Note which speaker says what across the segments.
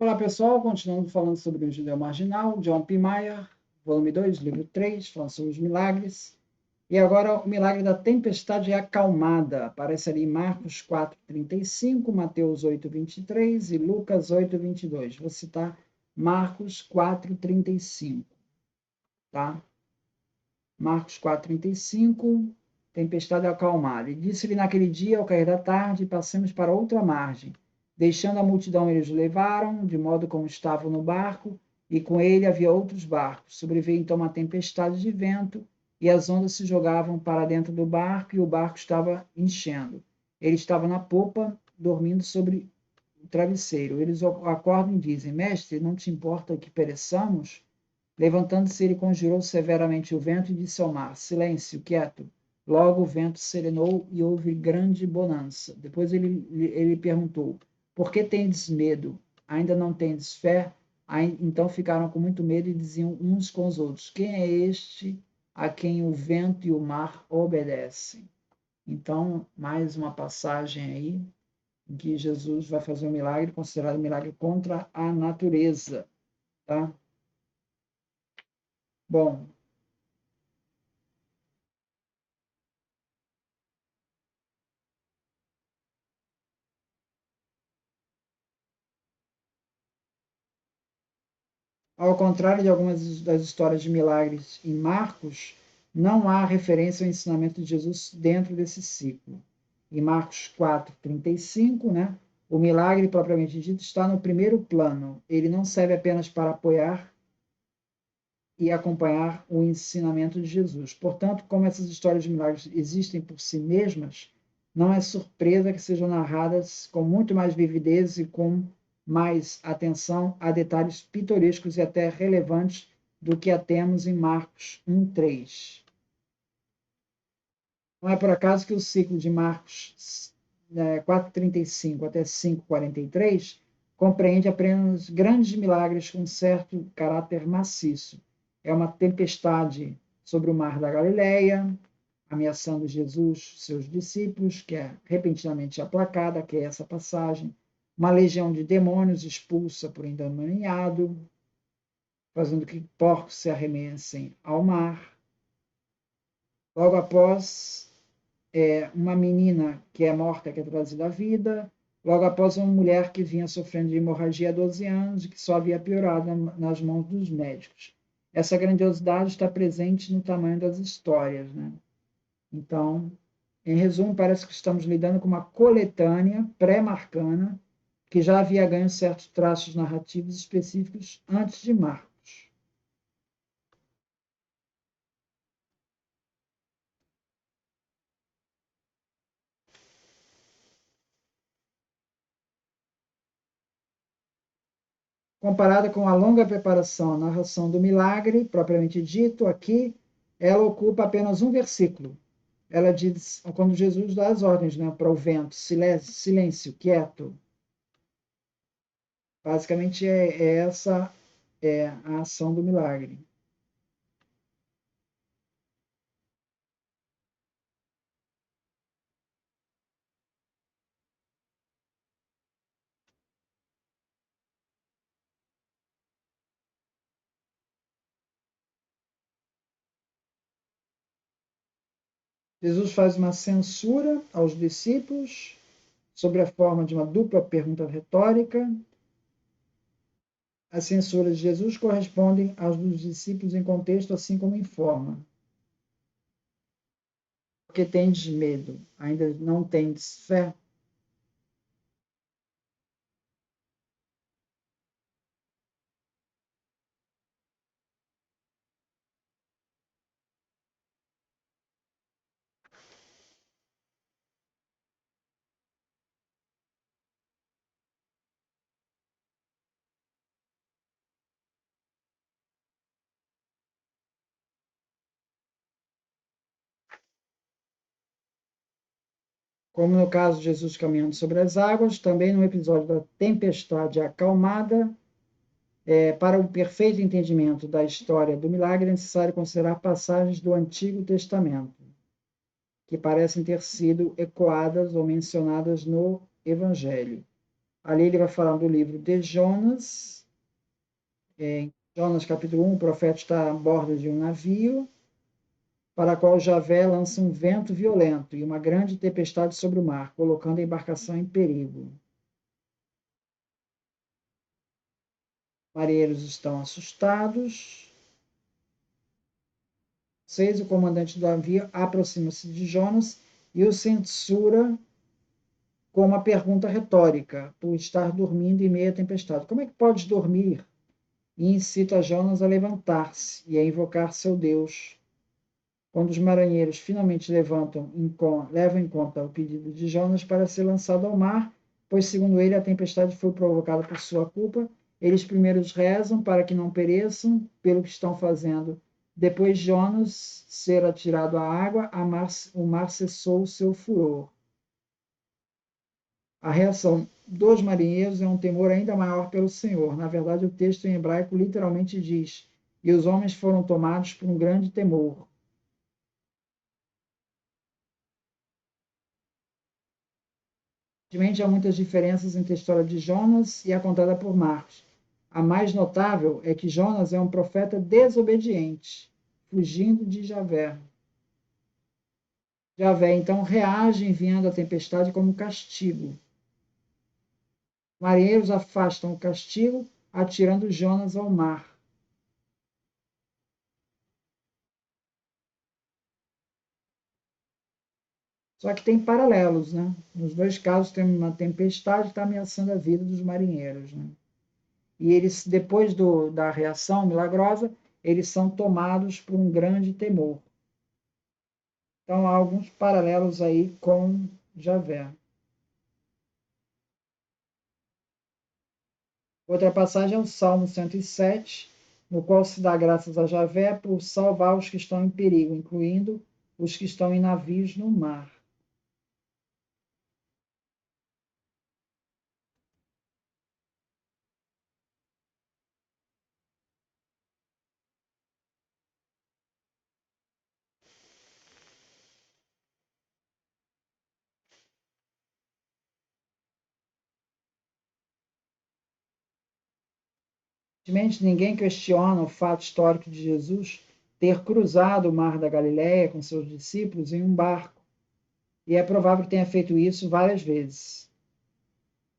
Speaker 1: Olá, pessoal. Continuando falando sobre o Judeu Marginal, John P. Mayer, volume 2, livro 3, falando sobre os milagres. E agora o milagre da tempestade acalmada. Aparece ali em Marcos 4:35, Mateus 8:23 e Lucas 8:22. Vou citar Marcos 4:35, tá? Marcos 4:35, tempestade acalmada. E disse-lhe naquele dia, ao cair da tarde, passemos para outra margem. Deixando a multidão, eles o levaram, de modo como estavam no barco, e com ele havia outros barcos. Sobreveio então uma tempestade de vento, e as ondas se jogavam para dentro do barco, e o barco estava enchendo. Ele estava na popa, dormindo sobre o travesseiro. Eles o acordam e dizem: Mestre, não te importa que pereçamos? Levantando-se, ele conjurou severamente o vento e disse ao mar: Silêncio, quieto. Logo o vento serenou e houve grande bonança. Depois ele perguntou: Por que tendes medo? Ainda não tendes fé? Aí, então ficaram com muito medo e diziam uns com os outros: Quem é este a quem o vento e o mar obedecem? Então, mais uma passagem aí em que Jesus vai fazer um milagre, considerado um milagre contra a natureza, tá? Bom, ao contrário de algumas das histórias de milagres em Marcos, não há referência ao ensinamento de Jesus dentro desse ciclo. Em Marcos 4:35, né, o milagre propriamente dito está no primeiro plano. Ele não serve apenas para apoiar e acompanhar o ensinamento de Jesus. Portanto, como essas histórias de milagres existem por si mesmas, não é surpresa que sejam narradas com muito mais vividez e com mais atenção a detalhes pitorescos e até relevantes do que a temos em Marcos 1:3. Não é por acaso que o ciclo de Marcos 4:35 até 5:43 compreende apenas grandes milagres com certo caráter maciço. É uma tempestade sobre o mar da Galileia, ameaçando Jesus, seus discípulos, que é repentinamente aplacada, que é essa passagem. Uma legião de demônios expulsa por endemoniado, fazendo que porcos se arremessem ao mar. Logo após, uma menina que é morta, que é trazida à vida, logo após uma mulher que vinha sofrendo de hemorragia há 12 anos e que só havia piorado nas mãos dos médicos. Essa grandiosidade está presente no tamanho das histórias, né? Então, em resumo, parece que estamos lidando com uma coletânea pré-marcana que já havia ganho certos traços narrativos específicos antes de Marcos. Comparada com a longa preparação, a narração do milagre, propriamente dito, aqui, ela ocupa apenas um versículo. Ela diz, quando Jesus dá as ordens, né, para o vento: silêncio, silêncio, quieto. Basicamente essa a ação do milagre. Jesus faz uma censura aos discípulos sobre a forma de uma dupla pergunta retórica. As censuras de Jesus correspondem às dos discípulos em contexto, assim como em forma. Porque tendes medo, ainda não tendes fé. Como no caso de Jesus caminhando sobre as águas, também no episódio da tempestade acalmada, para o perfeito entendimento da história do milagre, é necessário considerar passagens do Antigo Testamento, que parecem ter sido ecoadas ou mencionadas no Evangelho. Ali ele vai falar do livro de Jonas. Em Jonas capítulo 1, o profeta está a bordo de um navio, para a qual Javé lança um vento violento e uma grande tempestade sobre o mar, colocando a embarcação em perigo. Marinheiros estão assustados. 6. O comandante do navio aproxima-se de Jonas e o censura com uma pergunta retórica, por estar dormindo em meio à tempestade. Como é que podes dormir? E incita Jonas a levantar-se e a invocar seu Deus. Quando os marinheiros finalmente levam em conta o pedido de Jonas para ser lançado ao mar, pois, segundo ele, a tempestade foi provocada por sua culpa, eles primeiro rezam para que não pereçam pelo que estão fazendo. Depois de Jonas ser atirado à água, o mar cessou o seu furor. A reação dos marinheiros é um temor ainda maior pelo Senhor. Na verdade, o texto em hebraico literalmente diz: e os homens foram tomados por um grande temor. Evidentemente, há muitas diferenças entre a história de Jonas e a contada por Marcos. A mais notável é que Jonas é um profeta desobediente, fugindo de Javé. Javé então reage enviando a tempestade como castigo. Marinheiros afastam o castigo, atirando Jonas ao mar. Só que tem paralelos, né? Nos dois casos tem uma tempestade que está ameaçando a vida dos marinheiros, né? E eles, depois da reação milagrosa, eles são tomados por um grande temor. Então, há alguns paralelos aí com Javé. Outra passagem é o Salmo 107, no qual se dá graças a Javé por salvar os que estão em perigo, incluindo os que estão em navios no mar. Evidentemente, ninguém questiona o fato histórico de Jesus ter cruzado o mar da Galileia com seus discípulos em um barco, e é provável que tenha feito isso várias vezes.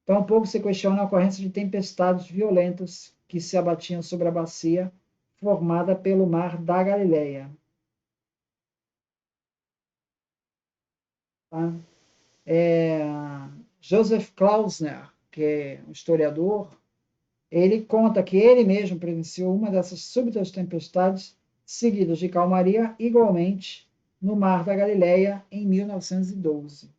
Speaker 1: Tampouco se questiona a ocorrência de tempestades violentas que se abatiam sobre a bacia formada pelo mar da Galileia. Tá? Joseph Klausner, que é um historiador, ele conta que ele mesmo presenciou uma dessas súbitas tempestades seguidas de calmaria igualmente no mar da Galileia em 1912.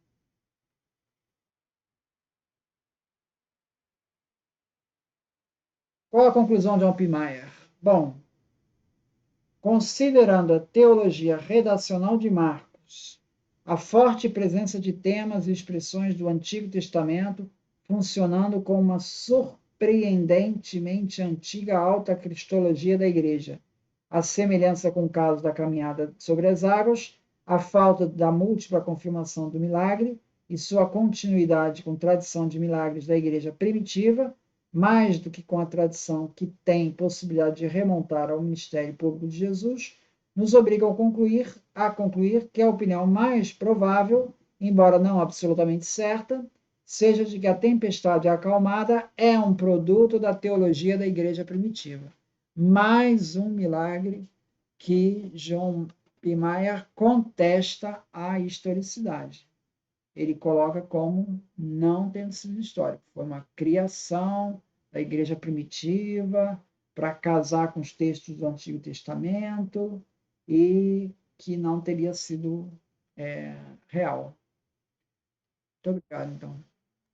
Speaker 1: Qual a conclusão de Oppenheimer? Bom, considerando a teologia redacional de Marcos, a forte presença de temas e expressões do Antigo Testamento funcionando como uma surpreendentemente antiga alta cristologia da Igreja, a semelhança com o caso da caminhada sobre as águas, a falta da múltipla confirmação do milagre e sua continuidade com tradição de milagres da Igreja primitiva, mais do que com a tradição que tem possibilidade de remontar ao ministério público de Jesus, nos obrigam a concluir que a opinião mais provável, embora não absolutamente certa, seja de que a tempestade acalmada é um produto da teologia da igreja primitiva. Mais um milagre que John P. Mayer contesta a historicidade. Ele coloca como não tendo sido histórico. Foi uma criação da igreja primitiva para casar com os textos do Antigo Testamento e que não teria sido real. Muito obrigado, então.